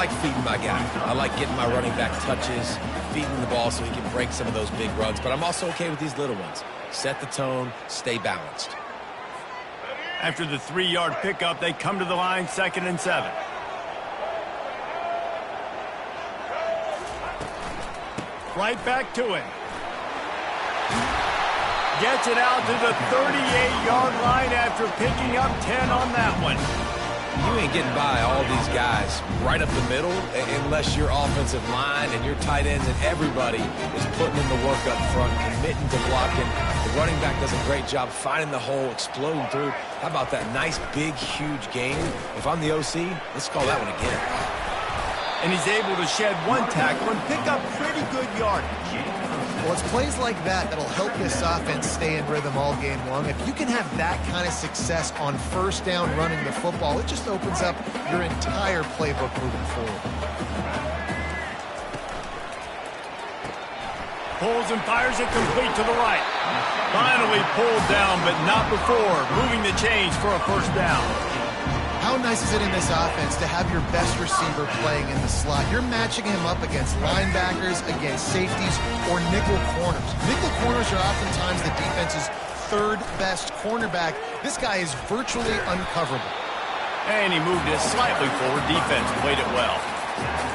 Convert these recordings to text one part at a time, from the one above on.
like feeding my guy. I like getting my running back touches, feeding the ball so he can break some of those big runs, but I'm also okay with these little ones. Set the tone, stay balanced. After the 3-yard pickup, they come to the line, 2nd and 7. Right back to him. Gets it out to the 38-yard line after picking up 10 on that one. You ain't getting by all these guys right up the middle unless your offensive line and your tight ends and everybody is putting in the work up front, committing to blocking. The running back does a great job finding the hole, exploding through. How about that nice, big, huge game? If I'm the OC, let's call that one again. And he's able to shed 1 tackle and pick up pretty good yardage. Well, it's plays like that that'll help this offense stay in rhythm all game long. If you can have that kind of success on first down running the football, it just opens up your entire playbook moving forward. Pulls and fires it complete to the right. Finally pulled down, but not before moving the chains for a first down. How nice is it in this offense to have your best receiver playing in the slot? You're matching him up against linebackers, against safeties, or nickel corners. Nickel corners are oftentimes the defense's 3rd best cornerback. This guy is virtually uncoverable. And he moved it slightly forward. Defense played it well.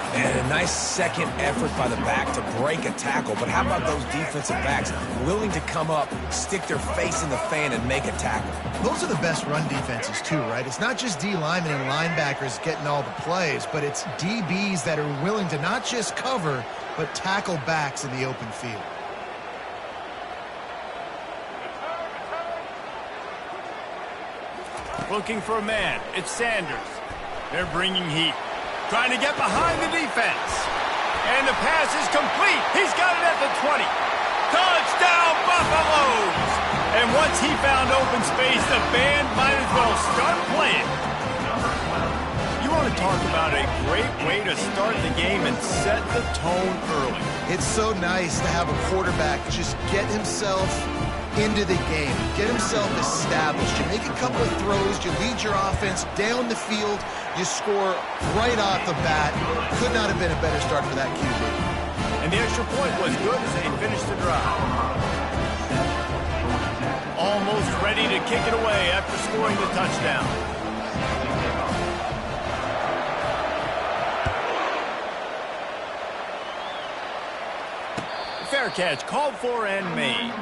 And a nice second effort by the back to break a tackle. But how about those defensive backs willing to come up, stick their face in the fan, and make a tackle? Those are the best run defenses too, right? It's not just D linemen and linebackers getting all the plays, but it's DBs that are willing to not just cover, but tackle backs in the open field. Looking for a man. It's Sanders. They're bringing heat. Trying to get behind the defense. And the pass is complete. He's got it at the 20. Touchdown, Buffaloes! And once he found open space, the band might as well start playing. You want to talk about a great way to start the game and set the tone early. It's so nice to have a quarterback just get himself into the game, get himself established. You make a couple of throws, you lead your offense down the field, you score right off the bat. Could not have been a better start for that QB. And the extra point was good as they finished the drive. Almost ready to kick it away after scoring the touchdown. Fair catch called for and made.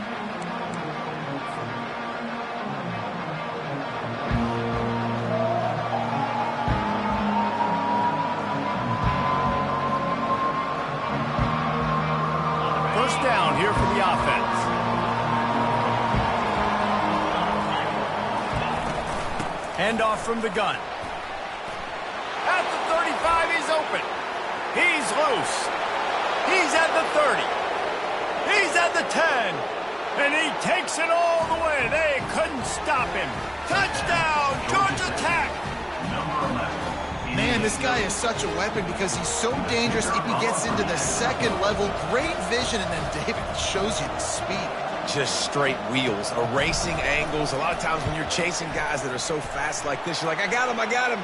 First down here for the offense. Handoff from the gun. At the 35, he's open. He's loose. He's at the 30. He's at the 10. And he takes it all the way. They couldn't stop him. Touchdown, Georgia Tech. Man, this guy is such a weapon because he's so dangerous if he gets into the second level. Great vision, and then David shows you the speed. Just straight wheels, erasing angles. A lot of times when you're chasing guys that are so fast like this, you're like, I got him, I got him.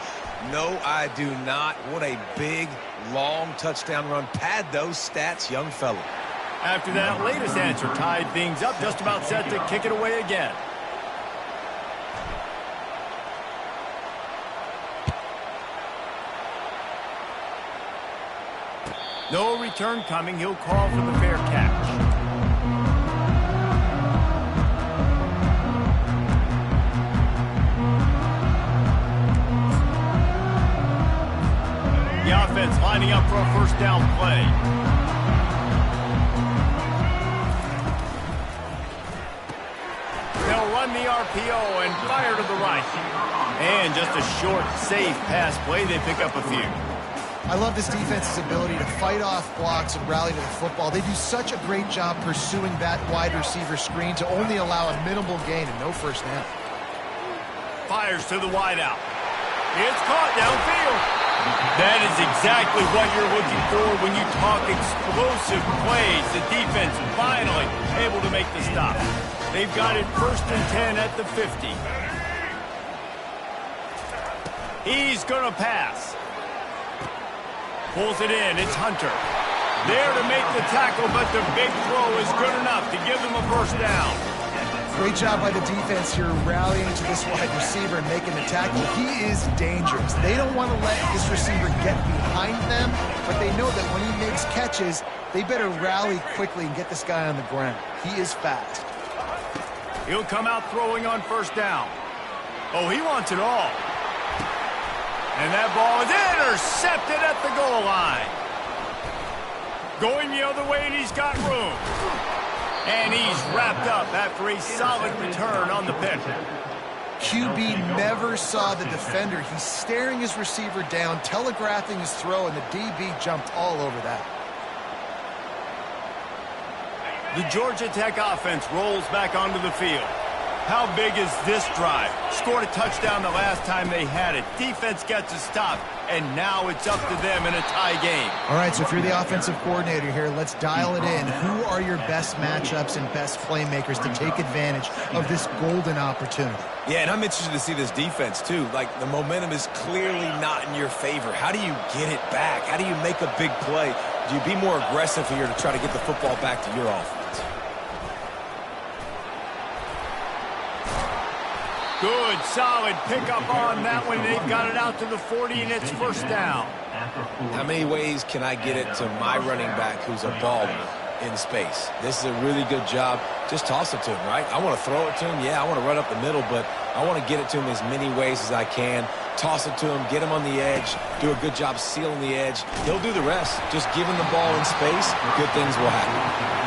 No, I do not. What a big, long touchdown run. Pad those stats, young fella. After that latest answer tied things up, just about set to kick it away again. No return coming. He'll call for the fair catch. The offense lining up for a first down play. They'll run the RPO and fire to the right. And just a short, safe pass play. They pick up a few. I love this defense's ability to fight off blocks and rally to the football. They do such a great job pursuing that wide receiver screen to only allow a minimal gain and no first down. Fires to the wideout. It's caught downfield. That is exactly what you're looking for when you talk explosive plays. The defense finally able to make the stop. They've got it 1st and 10 at the 50. He's going to pass. Pulls it in. It's Hunter. There to make the tackle, but the big throw is good enough to give them a first down. Great job by the defense here rallying to this wide receiver and making the tackle. He is dangerous. They don't want to let this receiver get behind them, but they know that when he makes catches, they better rally quickly and get this guy on the ground. He is fast. He'll come out throwing on first down. Oh, he wants it all. And that ball is intercepted at the goal line. Going the other way, and he's got room. And he's wrapped up after a solid return on the pick. QB never saw the defender. He's staring his receiver down, telegraphing his throw, and the DB jumped all over that. The Georgia Tech offense rolls back onto the field. How big is this drive? Scored a touchdown the last time they had it. Defense gets a stop, and now it's up to them in a tie game. All right, so if you're the offensive coordinator here, let's dial it in. Who are your best matchups and best playmakers to take advantage of this golden opportunity? Yeah, and I'm interested to see this defense, too. Like, the momentum is clearly not in your favor. How do you get it back? How do you make a big play? Do you be more aggressive here to try to get the football back to your offense? Good, solid pickup on that one. They've got it out to the 40, and it's first down. How many ways can I get it to my running back who's a baller in space? This is a really good job. Just toss it to him, right? I want to throw it to him. Yeah, I want to run up the middle, but I want to get it to him as many ways as I can. Toss it to him, get him on the edge, do a good job sealing the edge. He'll do the rest. Just give him the ball in space, good things will happen.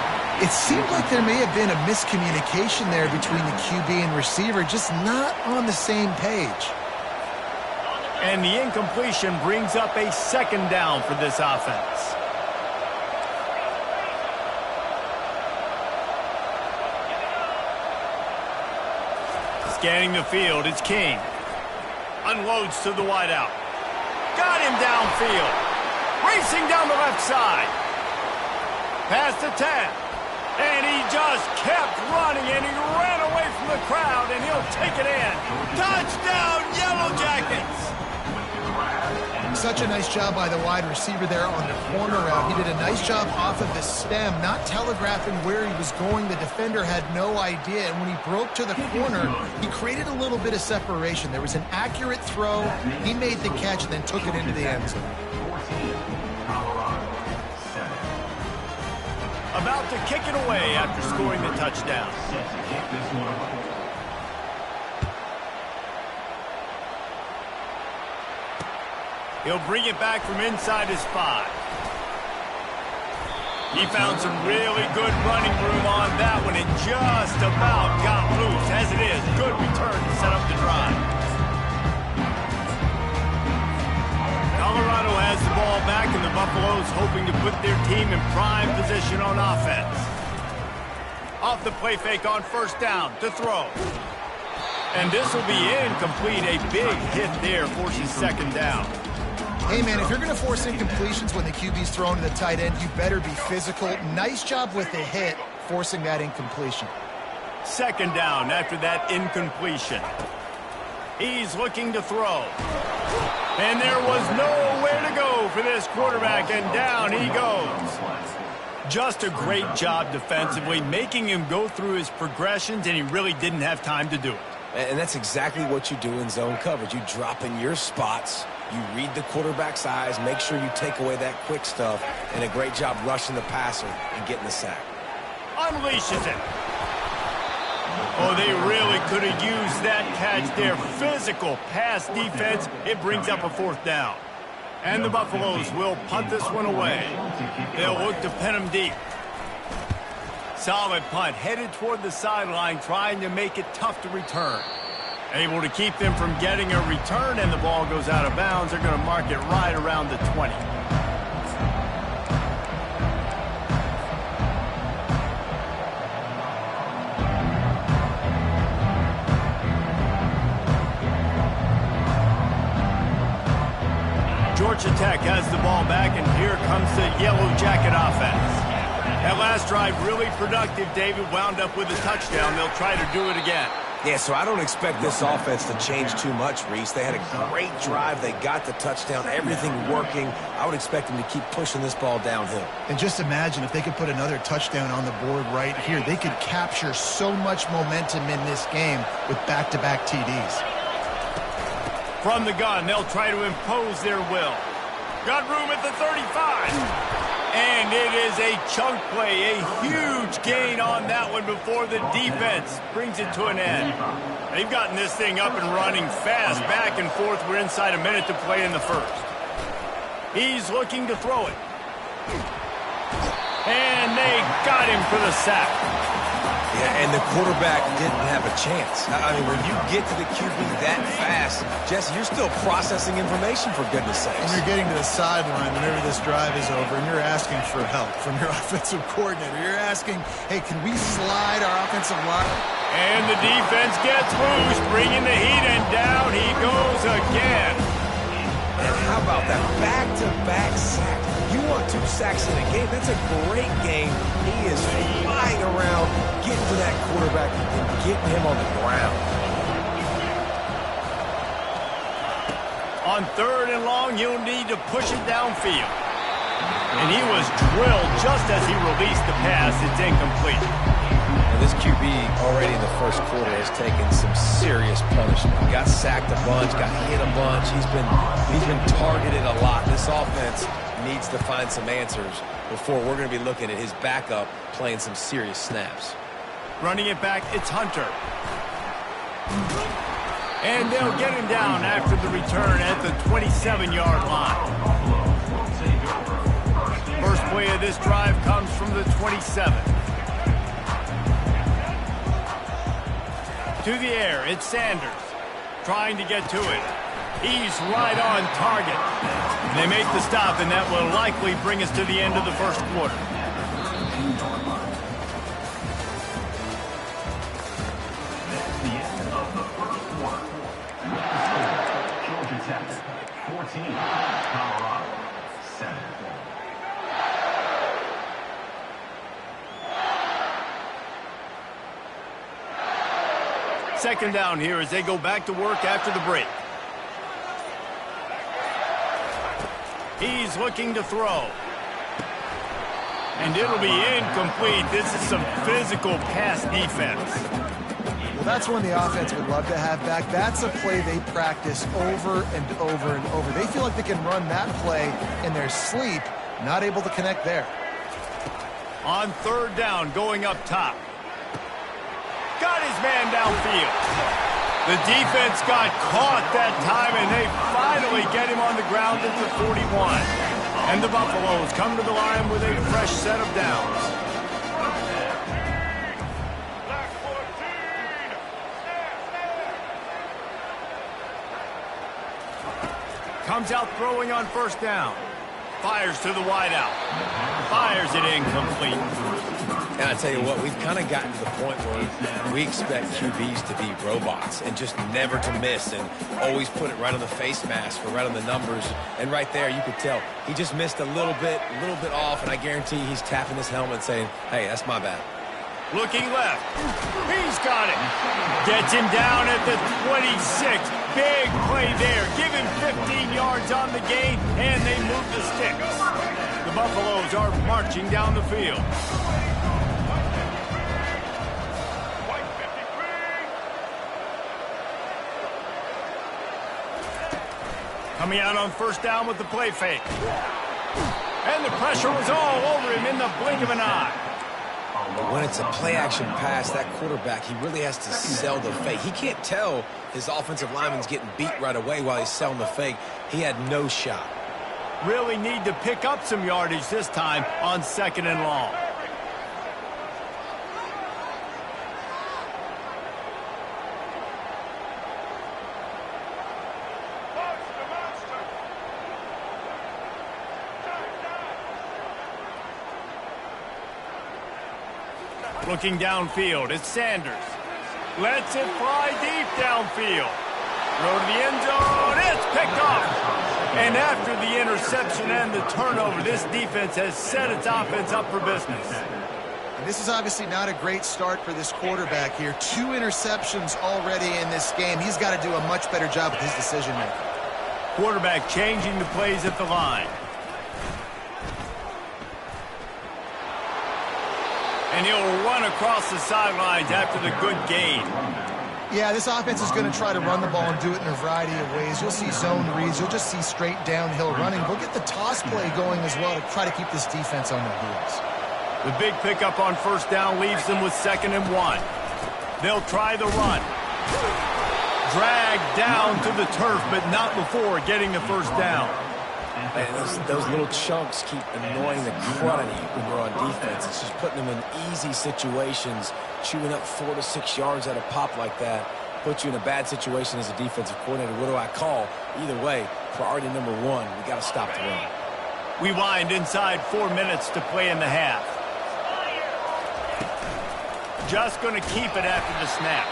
It seemed like there may have been a miscommunication there between the QB and receiver, just not on the same page. And the incompletion brings up a second down for this offense. Scanning the field, it's King. Unloads to the wideout. Got him downfield. Racing down the left side. Past the 10. And he just kept running, and he ran away from the crowd, and he'll take it in. Touchdown, Yellow Jackets! Such a nice job by the wide receiver there on the corner route. He did a nice job off of the stem, not telegraphing where he was going. The defender had no idea, and when he broke to the corner, he created a little bit of separation. There was an accurate throw. He made the catch and then took it into the end zone. About to kick it away after scoring the touchdown. He'll bring it back from inside his 5. He found some really good running room on that one and just about got loose. As it is, good return to set up the drive. Colorado has the ball back, and the Buffaloes hoping to put their team in prime position on offense. Off the play fake on first down to throw. And this will be incomplete. A big hit there forces second down. Hey, man, if you're going to force incompletions when the QB's thrown to the tight end, you better be physical. Nice job with the hit, forcing that incompletion. Second down after that incompletion. He's looking to throw. And there was nowhere to go for this quarterback, and down he goes. Just a great job defensively, making him go through his progressions, and he really didn't have time to do it. And that's exactly what you do in zone coverage. You drop in your spots, you read the quarterback's eyes, make sure you take away that quick stuff, and a great job rushing the passer and getting the sack. Unleashes it. Oh, they really could have used that catch there. Physical pass defense. It brings up a fourth down. And the Buffaloes will punt this one away. They'll look to pin him deep. Solid punt, headed toward the sideline, trying to make it tough to return. Able to keep them from getting a return, and the ball goes out of bounds. They're going to mark it right around the 20. Georgia Tech has the ball back, and here comes the Yellow Jacket offense. That last drive really productive. David wound up with a touchdown. They'll try to do it again. Yeah, so I don't expect this offense to change too much, Reese. They had a great drive. They got the touchdown, everything working. I would expect them to keep pushing this ball downhill. And just imagine if they could put another touchdown on the board right here. They could capture so much momentum in this game with back-to-back TDs. From the gun, they'll try to impose their will. Got room at the 35. And it is a chunk play, a huge gain on that one before the defense brings it to an end. They've gotten this thing up and running fast, back and forth. We're inside a minute to play in the first. He's looking to throw it. And they got him for the sack. Yeah, and the quarterback didn't have a chance. I mean, when you get to the QB that fast, Jesse, you're still processing information, for goodness sakes. And you're getting to the sideline whenever this drive is over, and you're asking for help from your offensive coordinator. You're asking, hey, can we slide our offensive line? And the defense gets loose, bringing the heat, and down he goes again. And how about that back-to-back sack? You want 2 sacks in a game? That's a great game. He is flying around, getting to that quarterback and getting him on the ground. On 3rd and long, he'll need to push it downfield. And he was drilled just as he released the pass. It's incomplete. And this QB already in the first quarter has taken some serious punishment. He got sacked a bunch, got hit a bunch. He's been targeted a lot. This offense needs to find some answers before we're going to be looking at his backup playing some serious snaps. Running it back, it's Hunter. And they'll get him down after the return at the 27-yard line. First play of this drive comes from the 27. To the air, it's Sanders. Trying to get to it. He's right on target. They make the stop, and that will likely bring us to the end of the first quarter. Georgia Tech, 14, Colorado, 7. Second down here as they go back to work after the break. He's looking to throw. And it'll be incomplete. This is some physical pass defense. Well, that's one the offense would love to have back. That's a play they practice over and over and over. They feel like they can run that play in their sleep, not able to connect there. On 3rd down, going up top. Got his man downfield. The defense got caught that time, and they finally get him on the ground at the 41. And the Buffaloes come to the line with a fresh set of downs. Comes out throwing on 1st down. Fires to the wideout. Fires it incomplete. And I tell you what, we've kind of gotten to the point where we expect QBs to be robots and just never to miss and always put it right on the face mask or right on the numbers. And right there, you could tell he just missed a little bit off, and I guarantee he's tapping his helmet saying, hey, that's my bad. Looking left. He's got it. Gets him down at the 26. Big play there. Give him 15 yards on the gain, and they move the sticks. The Buffaloes are marching down the field. Coming out on 1st down with the play fake. And the pressure was all over him in the blink of an eye. When it's a play-action pass, that quarterback, he really has to sell the fake. He can't tell his offensive lineman's getting beat right away while he's selling the fake. He had no shot. Really need to pick up some yardage this time on 2nd and long. Looking downfield, it's Sanders. Lets it fly deep downfield. Throw to the end zone, it's picked off. And after the interception and the turnover, this defense has set its offense up for business. And this is obviously not a great start for this quarterback here. 2 interceptions already in this game. He's got to do a much better job with his decision-making. Quarterback changing the plays at the line. And he'll run across the sidelines after the good gain. Yeah, this offense is going to try to run the ball and do it in a variety of ways. You'll see zone reads. You'll just see straight downhill running. We'll get the toss play going as well to try to keep this defense on their heels. The big pickup on first down leaves them with 2nd and 1. They'll try the run. Dragged down to the turf, but not before getting the first down. Man, those little chunks keep annoying the crud out of you when you're on defense. It's just putting them in easy situations, chewing up 4 to 6 yards at a pop like that. Puts you in a bad situation as a defensive coordinator. What do I call? Either way, priority number 1, we got to stop the run. We wind inside 4 minutes to play in the half. Just going to keep it after the snap.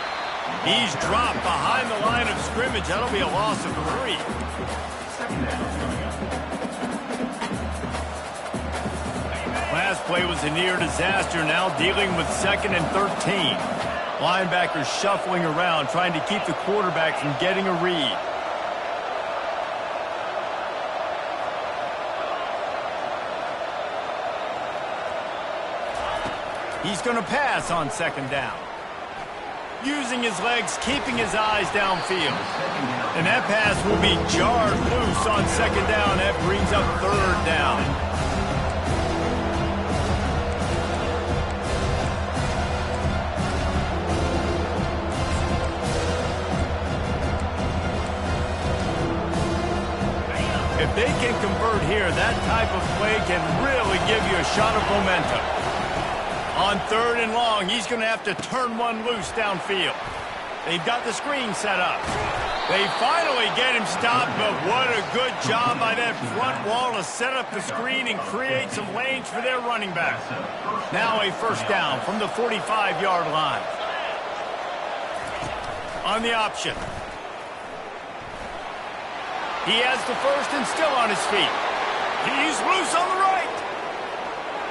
He's dropped behind the line of scrimmage. That'll be a loss of 3. Last play was a near disaster, now dealing with 2nd and 13. Linebackers shuffling around, trying to keep the quarterback from getting a read. He's going to pass on 2nd down. Using his legs, keeping his eyes downfield. And that pass will be jarred loose on 2nd down. That brings up 3rd down. If they can convert here, that type of play can really give you a shot of momentum. On 3rd and long, he's going to have to turn one loose downfield. They've got the screen set up. They finally get him stopped, but what a good job by that front wall to set up the screen and create some lanes for their running back. Now a first down from the 45-yard line. On the option. He has the first and still on his feet. He's loose on the right.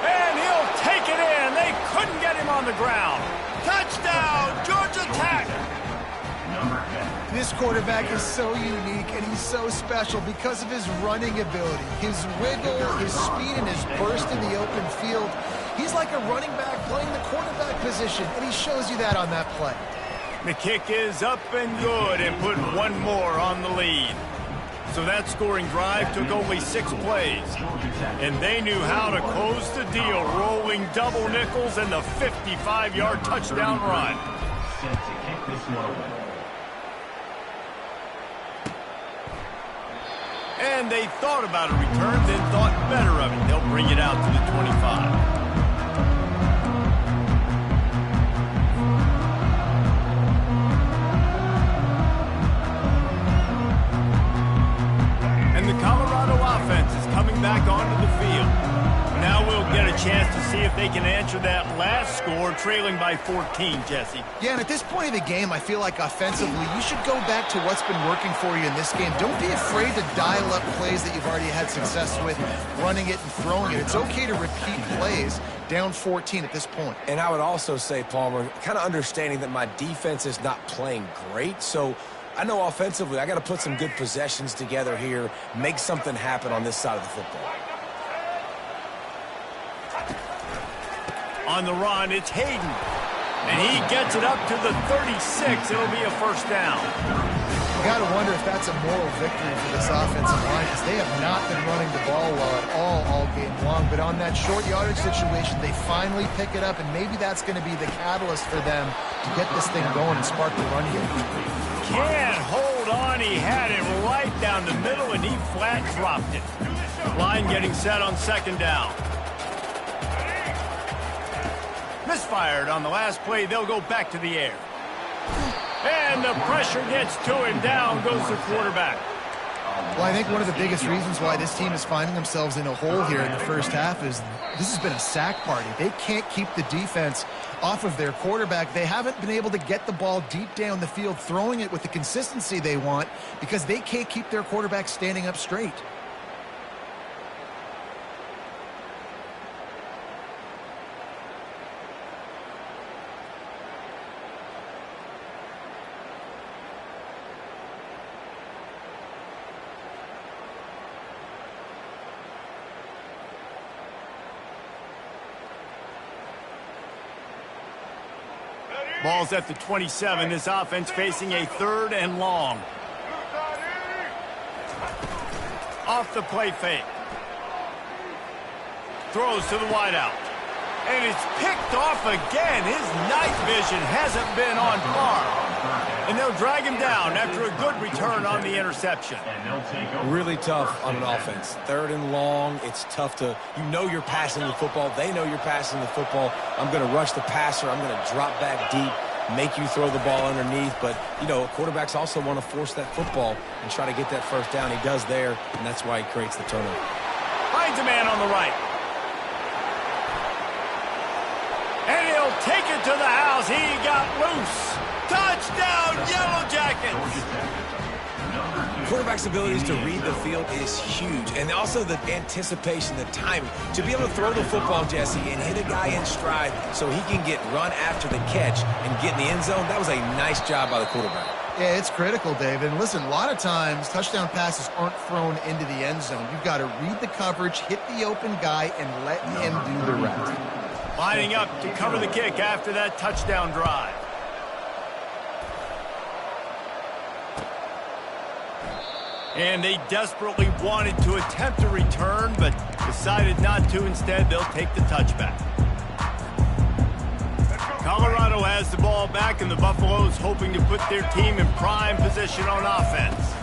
And he'll take it in. They couldn't get him on the ground. Touchdown, Georgia Tech. This quarterback is so unique and he's so special because of his running ability, his wiggle, his speed, and his burst in the open field. He's like a running back playing the quarterback position, and he shows you that on that play. The kick is up and good and put one more on the lead. So that scoring drive took only 6 plays. And they knew how to close the deal, rolling double nickels and the 55-yard touchdown run. Set to kick this one away. And they thought about a return, then thought better of it. They'll bring it out to the 25. And the Colorado offense is coming back onto the field. Now we'll get a chance to see if they can answer that last score, trailing by 14, Jesse. Yeah, and at this point of the game, I feel like offensively, you should go back to what's been working for you in this game. Don't be afraid to dial up plays that you've already had success with, running it and throwing it. It's okay to repeat plays down 14 at this point. And I would also say, Palmer, kind of understanding that my defense is not playing great, so I know offensively I got to put some good possessions together here, make something happen on this side of the football. On the run, it's Hayden. And he gets it up to the 36. It'll be a first down. You got to wonder if that's a moral victory for this offensive line, because they have not been running the ball well at all game long. But on that short yardage situation, they finally pick it up, and maybe that's going to be the catalyst for them to get this thing going and spark the run here. Can't hold on. He had it right down the middle, and he flat dropped it. Line getting set on second down. Misfired on the last play. They'll go back to the air. And the pressure gets to him. Down goes the quarterback. Well, I think one of the biggest reasons why this team is finding themselves in a hole here in the first half is this has been a sack party. They can't keep the defense off of their quarterback. They haven't been able to get the ball deep down the field, throwing it with the consistency they want, because they can't keep their quarterback standing up straight. Ball's at the 27. This offense facing a 3rd and long. Off the play fake. Throws to the wideout. And it's picked off again. His night vision hasn't been on par. And they'll drag him down after a good return on the interception. Really tough on an offense. 3rd and long. It's tough to, you know you're passing the football. They know you're passing the football. I'm going to rush the passer. I'm going to drop back deep, make you throw the ball underneath. But, you know, quarterbacks also want to force that football and try to get that first down. He does there, and that's why he creates the turnover. Finds a man on the right. And he'll take it to the house. He got loose. Touchdown, Yellow Jackets! Quarterback's abilities to read the field is huge. And also the anticipation, the timing. To be able to throw the football, Jesse, and hit a guy in stride so he can get run after the catch and get in the end zone, that was a nice job by the quarterback. Yeah, it's critical, David. And listen, a lot of times touchdown passes aren't thrown into the end zone. You've got to read the coverage, hit the open guy, and let him do the rest. Lining up to cover the kick after that touchdown drive. And they desperately wanted to attempt a return, but decided not to. Instead, they'll take the touchback. Colorado has the ball back, and the Buffaloes hoping to put their team in prime position on offense.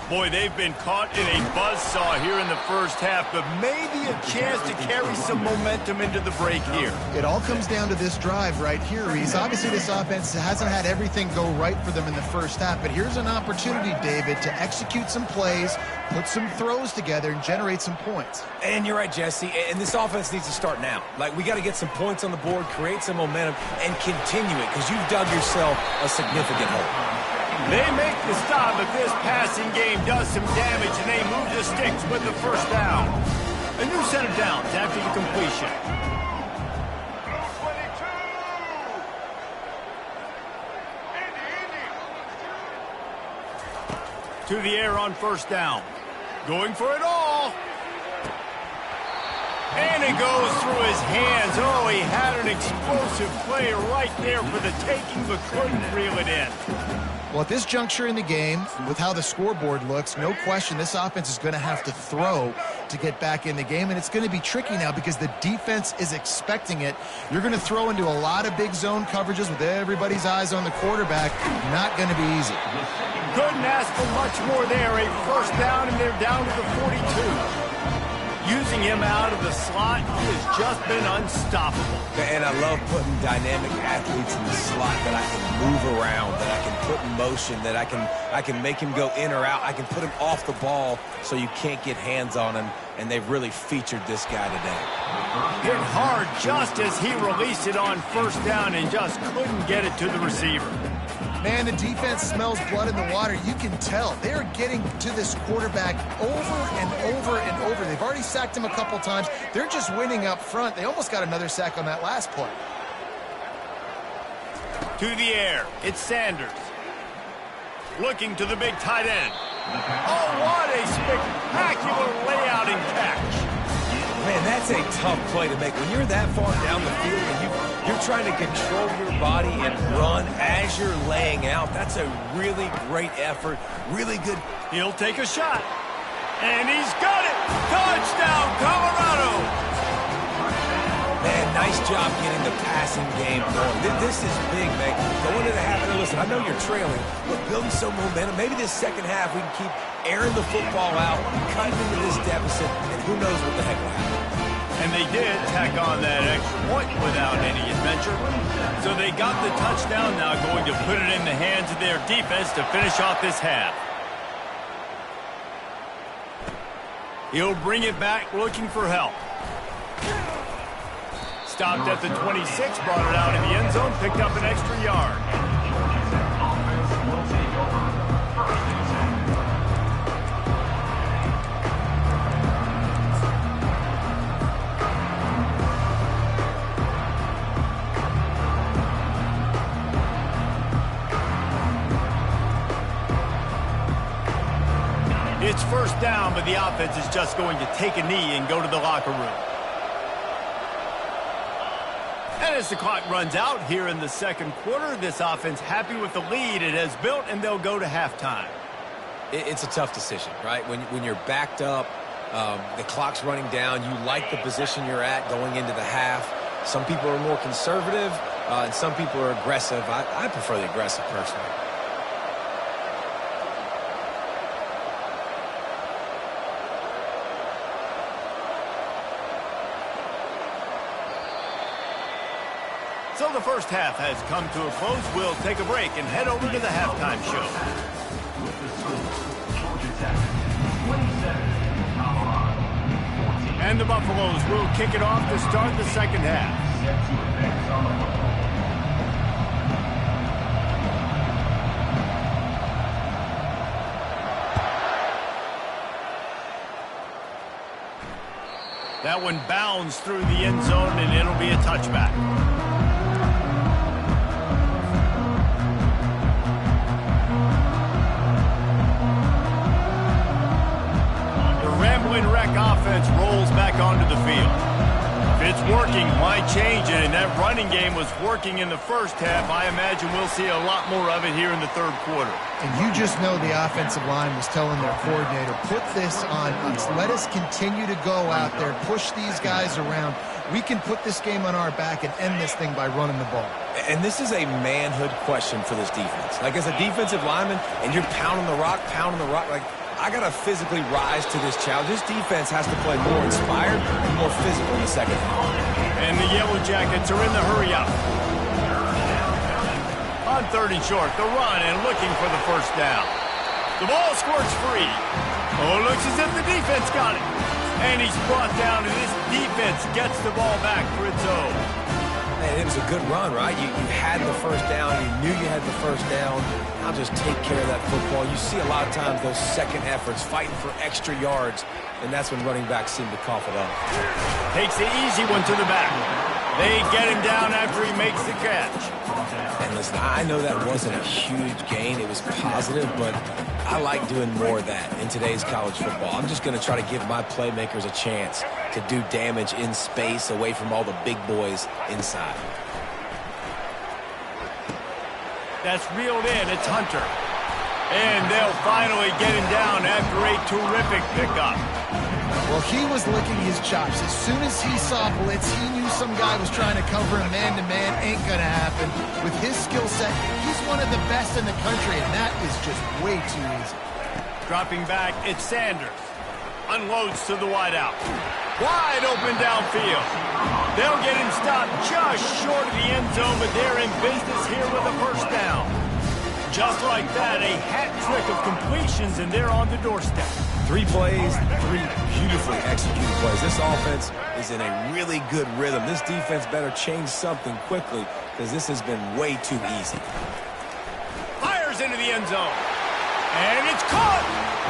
Boy, they've been caught in a buzzsaw here in the first half, but maybe a chance to carry some momentum into the break here. It all comes down to this drive right here, Reese. Obviously, this offense hasn't had everything go right for them in the first half, but here's an opportunity, David, to execute some plays, put some throws together, and generate some points. And you're right, Jesse, and this offense needs to start now. Like, we got to get some points on the board, create some momentum, and continue it, because you've dug yourself a significant hole. They make the stop, but this passing game does some damage, and they move the sticks with the first down. A new set of downs after the completion. To the air on first down. Going for it all. And it goes through his hands. Oh, he had an explosive play right there for the taking, but couldn't reel it in. Well, at this juncture in the game, with how the scoreboard looks, no question this offense is going to have to throw to get back in the game, and it's going to be tricky now because the defense is expecting it. You're going to throw into a lot of big zone coverages with everybody's eyes on the quarterback. Not going to be easy. Couldn't ask for much more there. A first down, and they're down to the 42. Using him out of the slot, he has just been unstoppable. And I love putting dynamic athletes in the slot that I can move around, that I can put in motion, that I can make him go in or out. I can put him off the ball so you can't get hands on him, and they've really featured this guy today. Hit hard just as he released it on first down and just couldn't get it to the receiver. Man, the defense smells blood in the water. You can tell. They're getting to this quarterback over and over and over. They've already sacked him a couple times. They're just winning up front. They almost got another sack on that last play. To the air, it's Sanders. Looking to the big tight end. Oh, what a spectacular layout and catch. Man, that's a tough play to make. When you're that far down the field and you're trying to control your body and run as you're laying out, that's a really great effort, really good. He'll take a shot. And he's got it. Touchdown, Colorado. Man, nice job getting the passing game going. This is big, man. Going to the half. And listen, I know you're trailing, but building some momentum. Maybe this second half we can keep airing the football out, cutting into this deficit, and who knows what the heck will happen. And they did tack on that extra point without any adventure. So they got the touchdown, now going to put it in the hands of their defense to finish off this half. He'll bring it back looking for help. Stopped at the 26, brought it out in the end zone, picked up an extra yard. It's first down, but the offense is just going to take a knee and go to the locker room. And as the clock runs out here in the second quarter, this offense happy with the lead it has built, and they'll go to halftime. It's a tough decision, right? When you're backed up, the clock's running down, you like the position you're at going into the half. Some people are more conservative, and some people are aggressive. I prefer the aggressive personally. So the first half has come to a close. We'll take a break and head over to the halftime show. With the score, Georgia Tech 27, Colorado 14. And the Buffaloes will kick it off to start the second half. Set to advance on the football. That one bounds through the end zone, and it'll be a touchback. Rambling wreck offense rolls back onto the field. If it's working, why change it? And that running game was working in the first half. I imagine we'll see a lot more of it here in the third quarter. And you just know the offensive line was telling their coordinator, put this on us. Let us continue to go out there, push these guys around. We can put this game on our back and end this thing by running the ball. And this is a manhood question for this defense. Like, as a defensive lineman, and you're pounding the rock, like, I got to physically rise to this challenge. This defense has to play more inspired and more physical in the second half. And the Yellow Jackets are in the hurry-up. On third and short, the run and looking for the first down. The ball squirts free. Oh, it looks as if the defense got it. And he's brought down, and this defense gets the ball back for its own. And it was a good run, right? You had the first down. You knew you had the first down. Now just take care of that football. You see a lot of times those second efforts fighting for extra yards, and that's when running backs seem to cough it up. Takes the easy one to the back. They get him down after he makes the catch. And listen, I know that wasn't a huge gain. It was positive, but I like doing more of that in today's college football. I'm just going to try to give my playmakers a chance to do damage in space away from all the big boys inside. That's reeled in. It's Hunter. And they'll finally get him down after a terrific pickup. Well, he was licking his chops. As soon as he saw blitz, he knew some guy was trying to cover him man-to-man. Ain't gonna happen. With his skill set, he's one of the best in the country, and that is just way too easy. Dropping back, it's Sanders. Unloads to the wideout. Wide open downfield. They'll get him stopped just short of the end zone, but they're in business here with a first down. Just like that, a hat trick of completions, and they're on the doorstep. 3 plays, 3 beautifully executed plays. This offense is in a really good rhythm. This defense better change something quickly because this has been way too easy. Fires into the end zone. And it's caught.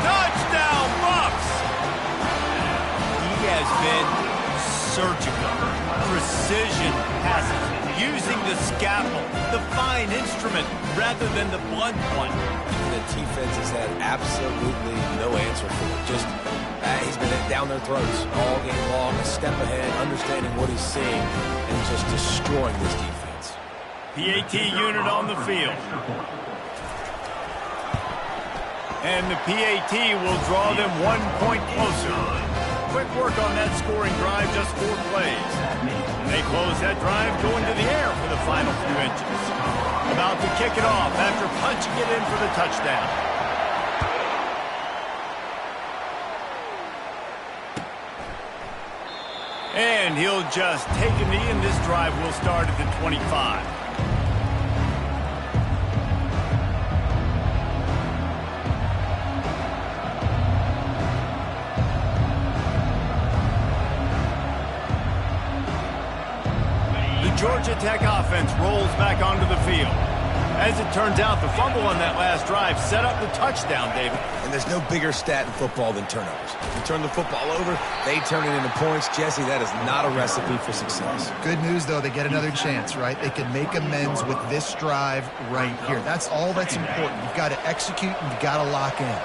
Touchdown, Bucks. He has been surgical. Precision passes. Using the scalpel, the fine instrument, rather than the blunt one. The defense has had absolutely no answer for it. Just, he's been down their throats all game long, a step ahead, understanding what he's seeing, and just destroying this defense. PAT unit on the field. And the PAT will draw them 1 point closer. Quick work on that scoring drive, just 4 plays. And they close that drive going to the air for the final few inches. About to kick it off after punching it in for the touchdown. And he'll just take a knee, and this drive will start at the 25. Georgia Tech offense rolls back onto the field. As it turns out, the fumble on that last drive set up the touchdown, David. And there's no bigger stat in football than turnovers. You turn the football over, they turn it into points. Jesse, that is not a recipe for success. Good news, though, they get another chance, right? They can make amends with this drive right here. That's all that's important. You've got to execute and you've got to lock in.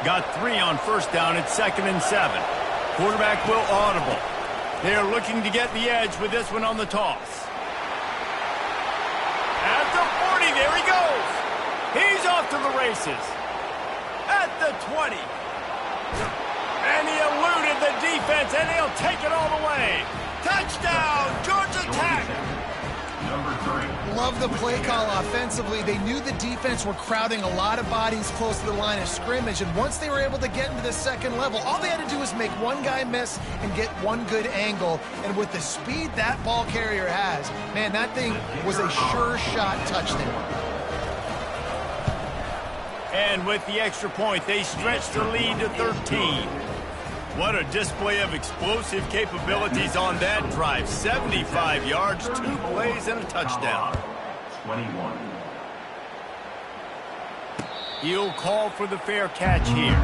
Got 3 on first down at 2nd and 7. Quarterback will audible. They're looking to get the edge with this one on the toss. there he goes. He's off to the races. At the 20. And he eluded the defense, and he'll take it all the way. Touchdown, Georgia Tech. Number 3. Love the play call offensively. They knew the defense were crowding a lot of bodies close to the line of scrimmage, and once they were able to get into the second level, all they had to do was make one guy miss and get one good angle. And with the speed that ball carrier has, man, that thing was a sure shot touchdown. And with the extra point, they stretch the lead to 13. What a display of explosive capabilities on that drive. 75 yards, 2 plays, and a touchdown. 21. He'll call for the fair catch here.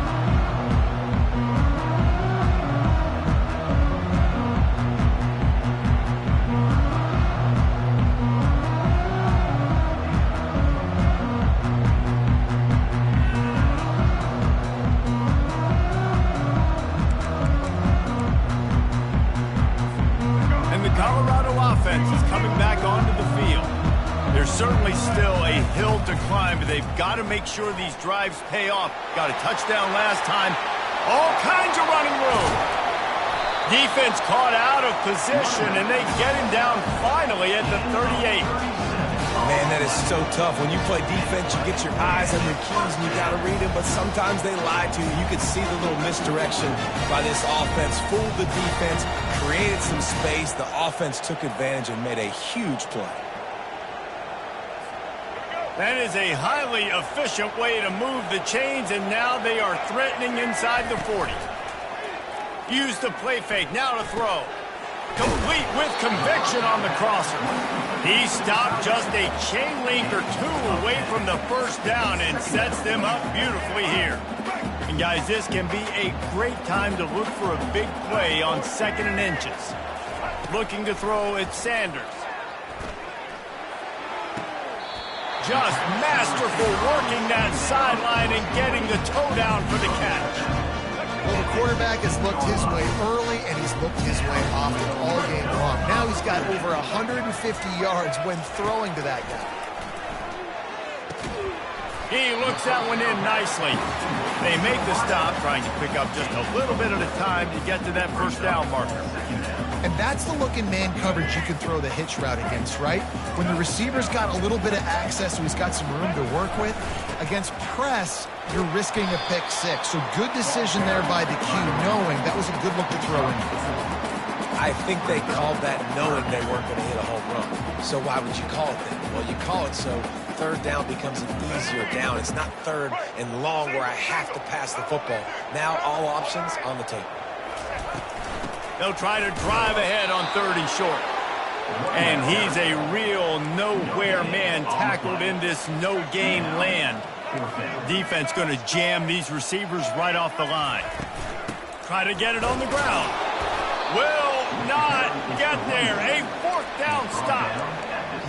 Certainly still a hill to climb, but they've got to make sure these drives pay off. Got a touchdown last time. All kinds of running room. Defense caught out of position, and they get him down finally at the 38. Man, that is so tough. When you play defense, you get your eyes on your keys, and you got to read them, but sometimes they lie to you. You could see the little misdirection by this offense. Fooled the defense, created some space. The offense took advantage and made a huge play. That is a highly efficient way to move the chains, and now they are threatening inside the 40. Use the play fake, now to throw. Complete with conviction on the crosser. He stopped just a chain link or 2 away from the first down and sets them up beautifully here. And guys, this can be a great time to look for a big play on 2nd and inches. Looking to throw at Sanders. Just masterful working that sideline and getting the toe down for the catch. Well, the quarterback has looked his way early, and he's looked his way often all game long. Now he's got over 150 yards when throwing to that guy. He looks that one in nicely. They make the stop, trying to pick up just a little bit at a time to get to that first down marker. And that's the look in man coverage you can throw the hitch route against, right? When the receiver's got a little bit of access, so he's got some room to work with. Against press, you're risking a pick 6. So good decision there by the Q, knowing that was a good look to throw in. I think they called that knowing they weren't going to hit a home run. So why would you call it then? Well, you call it so 3rd down becomes an easier down. It's not 3rd and long where I have to pass the football. Now all options on the table. They'll try to drive ahead on 3rd and short. And he's a real nowhere man tackled in this no-gain land. Defense going to jam these receivers right off the line. Try to get it on the ground. Will not get there. A 4th down stop.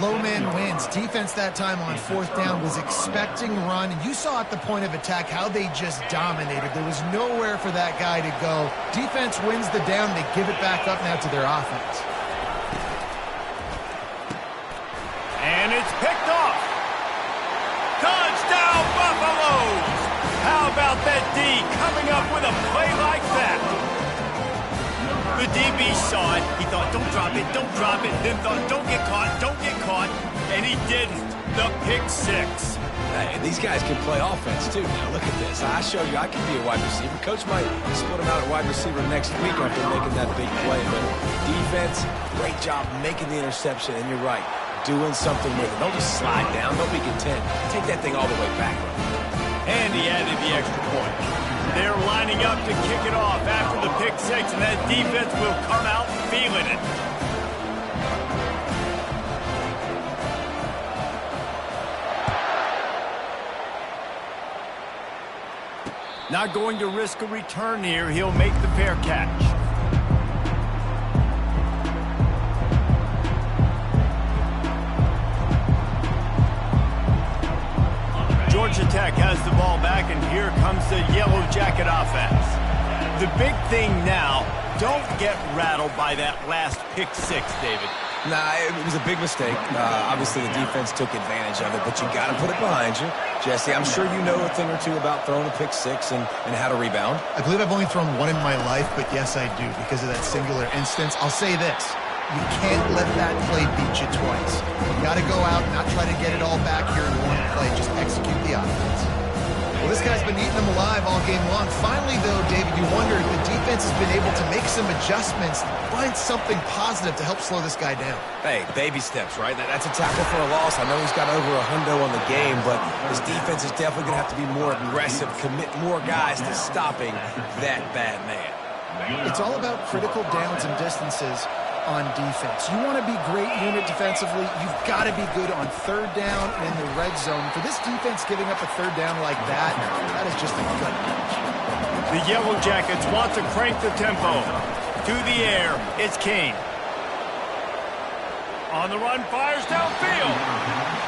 Low man wins. Defense that time on 4th down was expecting run. And you saw at the point of attack how they just dominated. There was nowhere for that guy to go. Defense wins the down. They give it back up now to their offense. And it's picked off. Touchdown, Buffaloes! How about that D coming up with a play like that? The DB saw it. He thought, don't drop it, don't drop it. Then thought, don't get caught, don't get caught. And he didn't. The pick 6. Hey, these guys can play offense, too. Now, look at this. I show you I can be a wide receiver. Coach might split him out at wide receiver next week after making that big play. But defense, great job making the interception. And you're right, doing something with it. Don't just slide down. Don't be content. Take that thing all the way back. And he added the extra point. They're lining up to kick it off after the pick 6, and that defense will come out feeling it. Not going to risk a return here. He'll make the fair catch. Georgia Tech has the ball back, and here comes the Yellow Jacket offense. The big thing now, don't get rattled by that last pick 6, David. Nah, it was a big mistake. Obviously, the defense took advantage of it, but you got to put it behind you. Jesse, I'm sure you know a thing or two about throwing a pick six and how to rebound. I believe I've only thrown one in my life, but yes, I do, because of that singular instance. I'll say this. You can't let that play beat you twice. You got to go out and not try to get it all back here in one play. Just execute the offense. Well, this guy's been eating them alive all game long. Finally, though, David, you wonder if the defense has been able to make some adjustments, find something positive to help slow this guy down. Hey, baby steps, right? That's a tackle for a loss. I know he's got over $100 on the game, but his defense is definitely going to have to be more aggressive, commit more guys to stopping that bad man. It's all about critical downs and distances on defense. You want to be great unit defensively, you've got to be good on third down and in the red zone. For this defense giving up a third down like that is just a gut punch. The Yellow Jackets want to crank the tempo. To the air, it's Kane. On the run, fires downfield.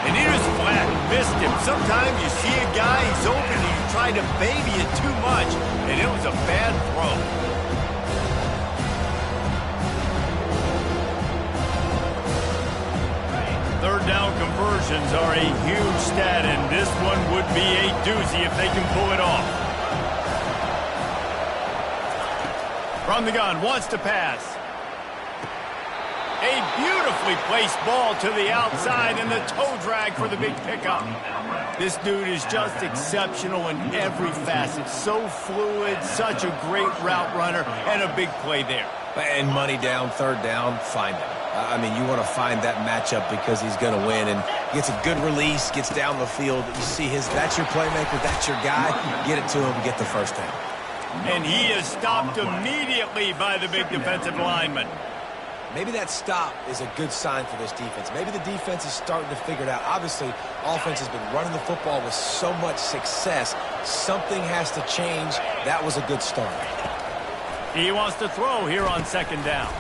And he was flat, missed him. Sometimes you see a guy, he's open, and you try to baby it too much, and it was a bad throw. Third down conversions are a huge stat, and this one would be a doozy if they can pull it off. From the gun, wants to pass. A beautifully placed ball to the outside, and the toe drag for the big pickup. This dude is just exceptional in every facet. So fluid, such a great route runner, and a big play there. And money down, third down, find him. I mean, you want to find that matchup because he's going to win, and gets a good release, gets down the field. You see that's your playmaker, that's your guy. Get it to him, get the first down. And he is stopped immediately by the big defensive lineman. Maybe that stop is a good sign for this defense. Maybe the defense is starting to figure it out. Obviously, offense has been running the football with so much success. Something has to change. That was a good start. He wants to throw here on second down.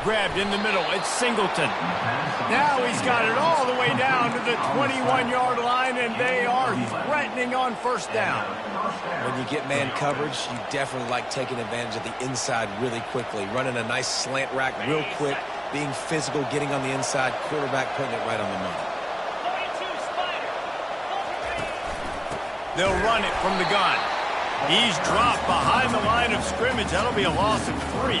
Grabbed in the middle, it's Singleton. Now he's got it all the way down to the 21-yard line, and they are threatening on first down. When you get man coverage, you definitely like taking advantage of the inside really quickly. Running a nice slant rack real quick, being physical, getting on the inside, quarterback putting it right on the money. They'll run it from the gun. He's dropped behind the line of scrimmage. That'll be a loss of 3.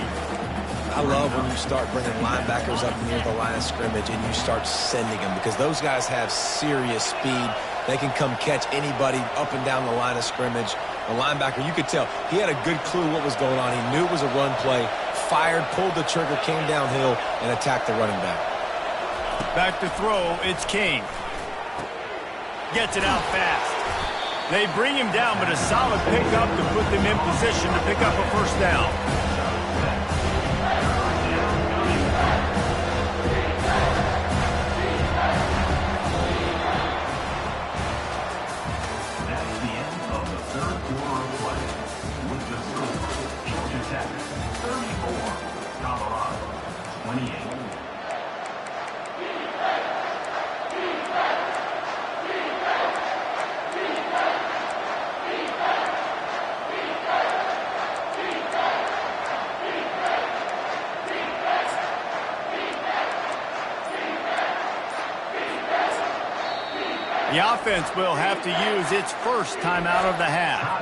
I love when you start bringing linebackers up near the line of scrimmage and you start sending them, because those guys have serious speed. They can come catch anybody up and down the line of scrimmage. The linebacker, you could tell, he had a good clue what was going on. He knew it was a run play, fired, pulled the trigger, came downhill, and attacked the running back. Back to throw, it's Kane. Gets it out fast. They bring him down, but a solid pickup to put them in position to pick up a first down. The offense will have to use its first timeout of the half.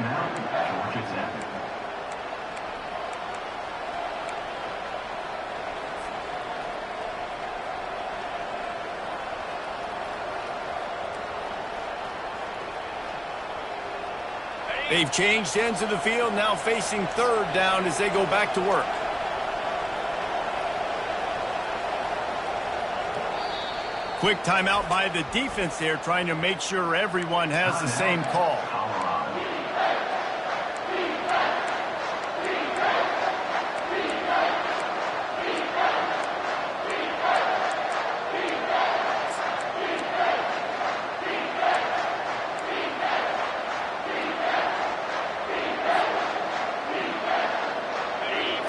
They've changed ends of the field, now facing third down as they go back to work. Quick timeout by the defense there, trying to make sure everyone has the same call.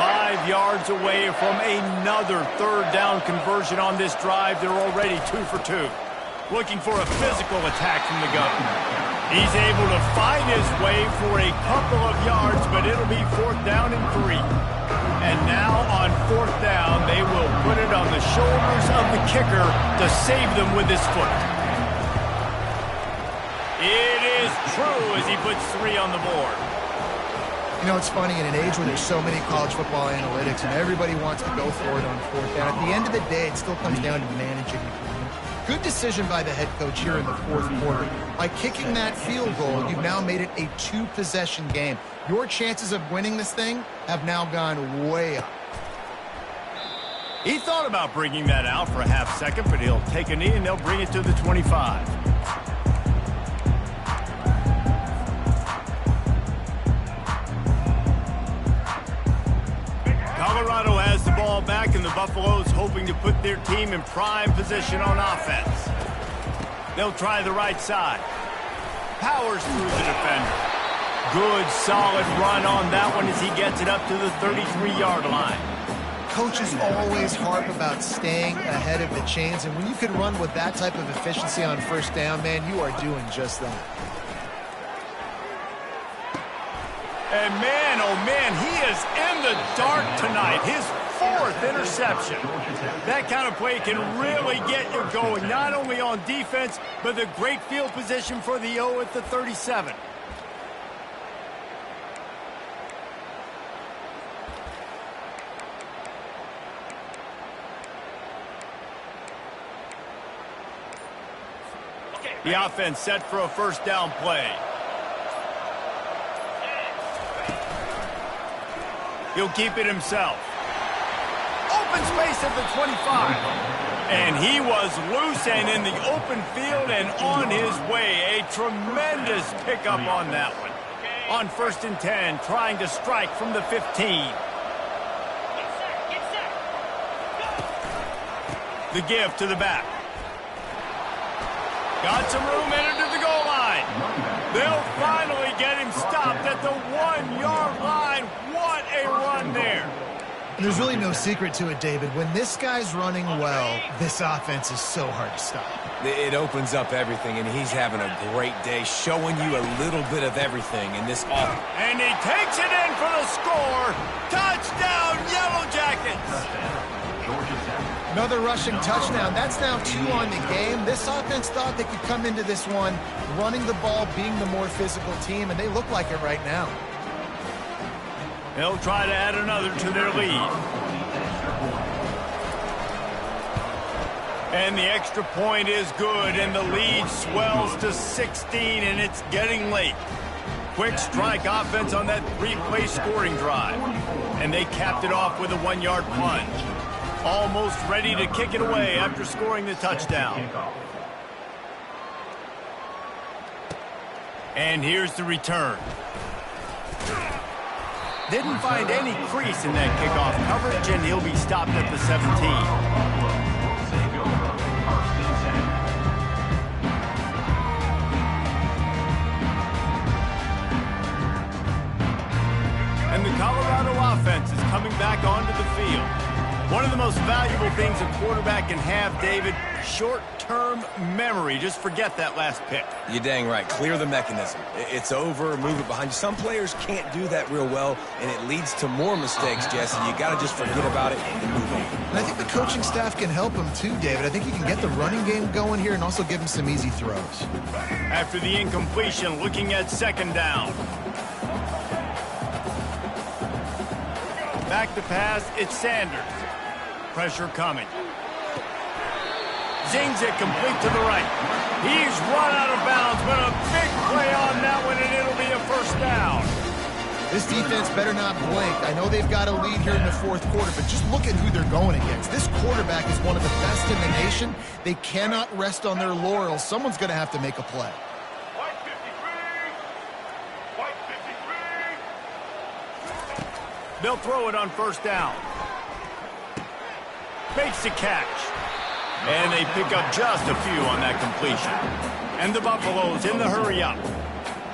5 yards away from another third down conversion on this drive. They're already 2 for 2. Looking for a physical attack from the gun. He's able to find his way for a couple of yards, but it'll be 4th down and 3. And now on 4th down, they will put it on the the shoulders of the kicker to save them with his foot. It is true as he puts 3 on the board. You know, it's funny, in an age where there's so many college football analytics and everybody wants to go for it on 4th down, at the end of the day, it still comes down to managing the game. Good decision by the head coach here in the 4th quarter. By kicking that field goal, you've now made it a 2-possession game. Your chances of winning this thing have now gone way up. He thought about bringing that out for a half second, but he'll take a knee and they'll bring it to the 25. Colorado has the ball back, and the Buffaloes hoping to put their team in prime position on offense. They'll try the right side. Powers through the defender. Good, solid run on that one as he gets it up to the 33-yard line. Coaches always harp about staying ahead of the chains, and when you can run with that type of efficiency on 1st down, man, you are doing just that. And man, oh man, he is in the dark tonight. His 4th interception. That kind of play can really get you going, not only on defense, but the great field position for the O at the 37. The offense set for a 1st down play. He'll keep it himself. Open space at the 25. And he was loose and in the open field and on his way. A tremendous pickup on that one. On 1st and 10, trying to strike from the 15. The give to the back. Got some room, entered to the goal line. They'll finally get him stopped at the 1-yard line. What a run there. There's really no secret to it, David. When this guy's running well, this offense is so hard to stop. It opens up everything, and he's having a great day, showing you a little bit of everything in this offense. And he takes it in for the score. Touchdown, Yellow Jackets. Another rushing touchdown. That's now 2 on the game. This offense thought they could come into this one running the ball, being the more physical team, and they look like it right now. They'll try to add another to their lead. And the extra point is good, and the lead swells to 16, and it's getting late. Quick strike offense on that 3-play scoring drive. And they capped it off with a 1-yard plunge. Almost ready to kick it away after scoring the touchdown. And here's the return. Didn't find any crease in that kickoff coverage, and he'll be stopped at the 17. And the Colorado offense is coming back onto the field. One of the most valuable things a quarterback can have, David, short-term memory. Just forget that last pick. You're dang right. Clear the mechanism. It's over, move it behind you. Some players can't do that real well, and it leads to more mistakes, Jesse. You got to just forget about it and move on. And I think the coaching staff can help him too, David. I think he can get the running game going here and also give him some easy throws. After the incompletion, looking at 2nd down. Back to pass, it's Sanders. Pressure coming. Zings it complete to the right. He's run out of bounds, but a big play on that one, and it'll be a 1st down. This defense better not blink. I know they've got a lead here in the 4th quarter, but just look at who they're going against. This quarterback is one of the best in the nation. They cannot rest on their laurels. Someone's going to have to make a play. They'll throw it on 1st down. Makes the catch. And they pick up just a few on that completion. And the Buffaloes in the hurry up.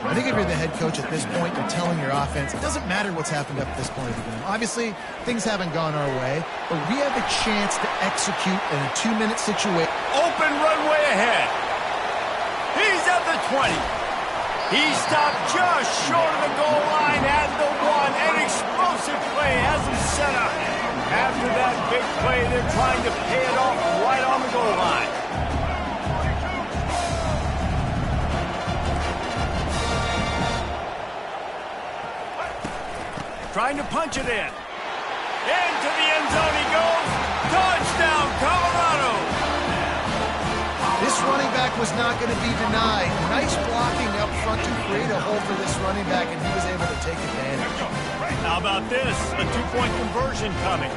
I think if you're the head coach at this point, you're telling your offense, it doesn't matter what's happened up to this point of the game. Obviously, things haven't gone our way, but we have a chance to execute in a 2-minute situation. Open runway ahead. He's at the 20. He stopped just short of the goal line at the 1. An explosive play has him set up. After that big play, they're trying to pay it off right on the goal line. Trying to punch it in. Into the end zone he goes. Touchdown, Colorado. This running back was not going to be denied. Nice blocking up front to create a hole for this running back, and he was able to take advantage. How about this? A two-point conversion coming.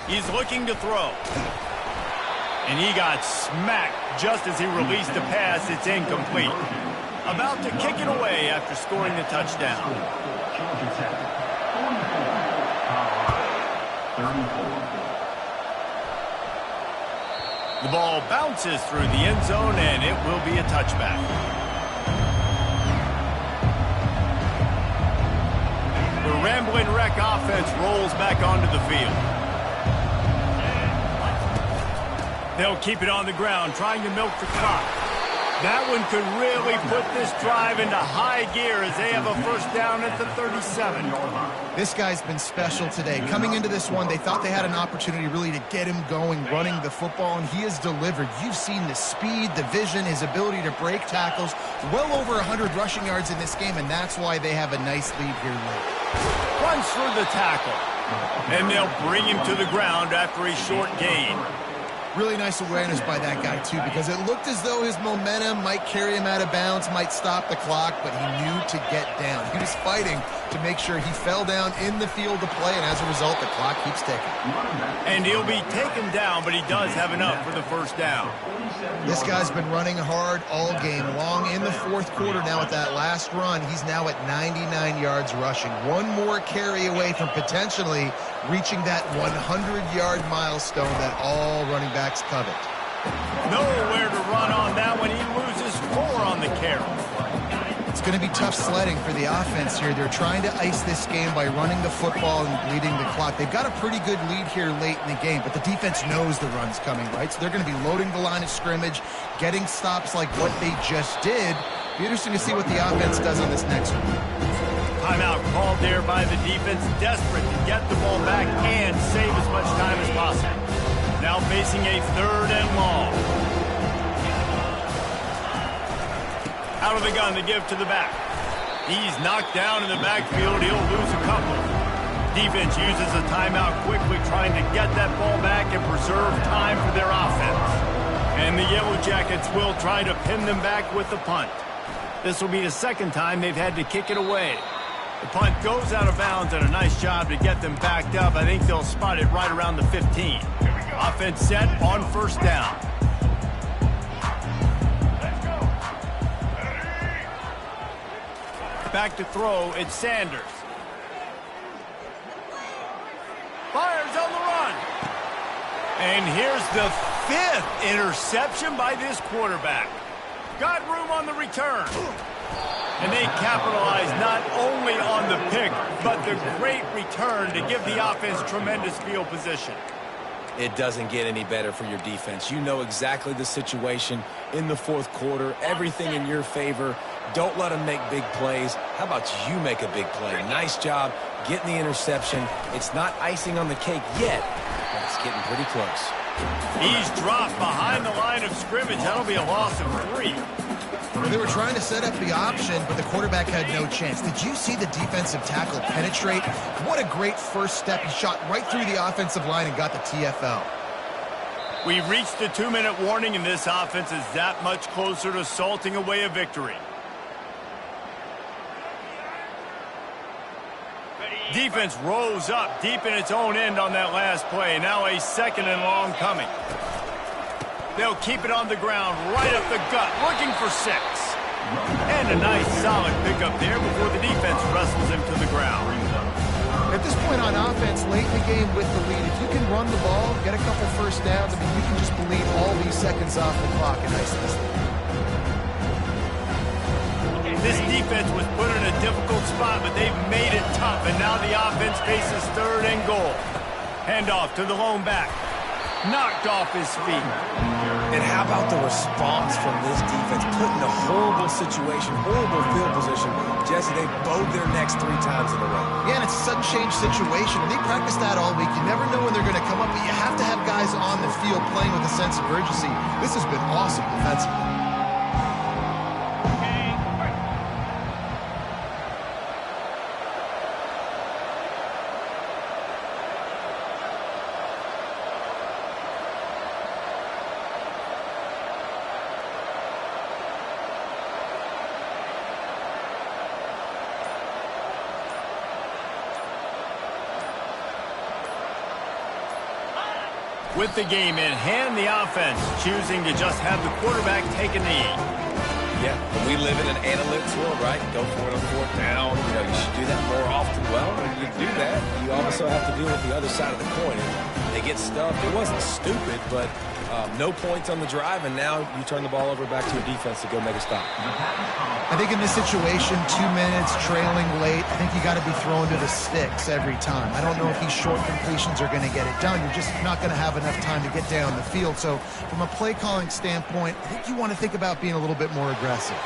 He's looking to throw. And he got smacked just as he released the pass. It's incomplete. About to kick it away after scoring the touchdown. The ball bounces through the end zone, and it will be a touchback. The Rambling Wreck offense rolls back onto the field. They'll keep it on the ground, trying to milk the clock. That one could really put this drive into high gear as they have a first down at the 37. This guy's been special today. Coming into this one, they thought they had an opportunity really to get him going, running the football, and he has delivered. You've seen the speed, the vision, his ability to break tackles. Well over 100 rushing yards in this game, and that's why they have a nice lead here late. Runs through the tackle. And they'll bring him to the ground after a short gain. Really nice awareness by that guy, too, because it looked as though his momentum might carry him out of bounds, might stop the clock, but he knew to get down. He was fighting to make sure he fell down in the field to play, and as a result, the clock keeps ticking. And he'll be taken down, but he does have enough for the first down. This guy's been running hard all game long. In the fourth quarter now at that last run, he's now at 99 yards rushing. One more carry away from potentially reaching that 100-yard milestone that all running backs covet. Nowhere to run on that one. He loses 4 on the carry. It's going to be tough sledding for the offense here. They're trying to ice this game by running the football and bleeding the clock. They've got a pretty good lead here late in the game, but the defense knows the run's coming, right? So they're going to be loading the line of scrimmage, getting stops like what they just did. Be interesting to see what the offense does on this next one. Timeout called there by the defense, desperate to get the ball back and save as much time as possible. Now facing a 3rd and long. Out of the gun to give to the back. He's knocked down in the backfield. He'll lose a couple. Defense uses a timeout quickly, trying to get that ball back and preserve time for their offense. And the Yellow Jackets will try to pin them back with the punt. This will be the second time they've had to kick it away. The punt goes out of bounds, and a nice job to get them backed up. I think they'll spot it right around the 15. Offense set on first down. Back to throw, it's Sanders. Fires on the run. And here's the 5th interception by this quarterback. Got room on the return. And they capitalize not only on the pick, but the great return to give the offense tremendous field position. It doesn't get any better for your defense. You know exactly the situation in the fourth quarter. Everything in your favor. Don't let them make big plays. How about you make a big play? Nice job getting the interception. It's not icing on the cake yet, but it's getting pretty close. He's dropped behind the line of scrimmage. That'll be a loss of 3. Well, they were trying to set up the option, but the quarterback had no chance. Did you see the defensive tackle penetrate? What a great first step. He shot right through the offensive line and got the TFL. We've reached the 2-minute warning, and this offense is that much closer to salting away a victory. Defense rose up deep in its own end on that last play. Now a 2nd and long coming. They'll keep it on the ground, right up the gut, looking for 6. And a nice, solid pickup there before the defense wrestles him to the ground. At this point on offense, late in the game with the lead, if you can run the ball, get a couple first downs, I mean, you can just bleed all these seconds off the clock and ice this thing. This defense was put in a difficult spot, but they've made it tough, and now the offense faces 3rd and goal. Handoff to the lone back. knocked off his feet. And how about the response from this defense? Put in a horrible situation, horrible field position. Jesse, they bowed their necks 3 times in a row. Yeah, and it's a sudden change situation. And they practice that all week. You never know when they're going to come up, but you have to have guys on the field playing with a sense of urgency. This has been awesome defensively. With the game in hand, the offense choosing to just have the quarterback take a knee. Yeah, we live in an analytics world, right? Go for it on 4th down. You know, you should do that more often. Well, when you do that, you also have to deal with the other side of the coin. They get stuffed. It wasn't stupid, but no points on the drive, and now you turn the ball over back to your defense to go make a stop. I think in this situation, 2 minutes, trailing late, I think you got to be throwing to the sticks every time. I don't know if these short completions are going to get it done. You're just not going to have enough time to get down the field. So from a play calling standpoint, I think you want to think about being a little bit more aggressive.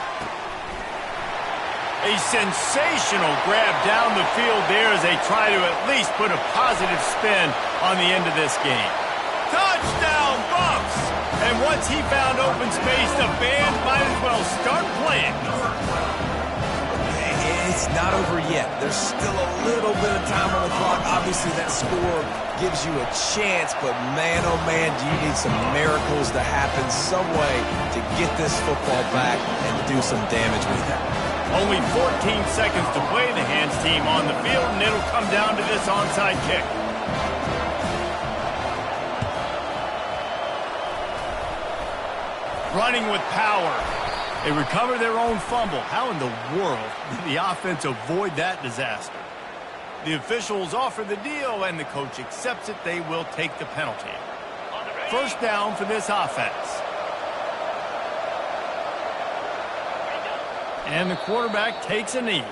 A sensational grab down the field there as they try to at least put a positive spin on the end of this game. Touchdown, Buffs! And once he found open space, the band might as well start playing. It's not over yet. There's still a little bit of time on the clock. Obviously, that score gives you a chance, but man, oh man, do you need some miracles to happen some way to get this football back and do some damage with it. Only 14 seconds to play. The hands team on the field, and it'll come down to this onside kick. Running with power. They recover their own fumble. How in the world did the offense avoid that disaster? The officials offer the deal, and the coach accepts it. They will take the penalty. 1st down for this offense. And the quarterback takes a knee.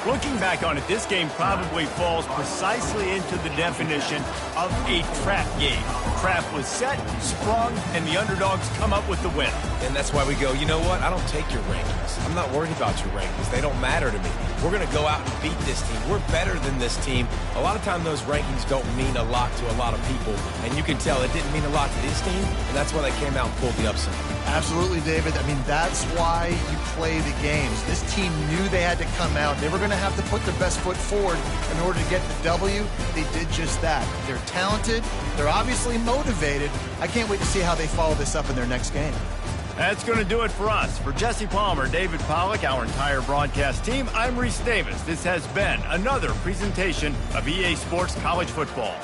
Looking back on it, this game probably falls precisely into the definition of a trap game. Trap was set, sprung, and the underdogs come up with the win. And that's why we go, you know what? I don't take your rankings. I'm not worried about your rankings. They don't matter to me. We're going to go out and beat this team. We're better than this team. A lot of time those rankings don't mean a lot to a lot of people, and you can tell it didn't mean a lot to this team, and that's why they came out and pulled the upset. Absolutely, David. I mean, that's why you play the games. This team knew they had to come out. They were going to have to put their best foot forward in order to get the W. They did just that. They're talented. They're obviously motivated. I can't wait to see how they follow this up in their next game. That's going to do it for us. For Jesse Palmer, David Pollack, our entire broadcast team, I'm Reese Davis. This has been another presentation of EA Sports College Football.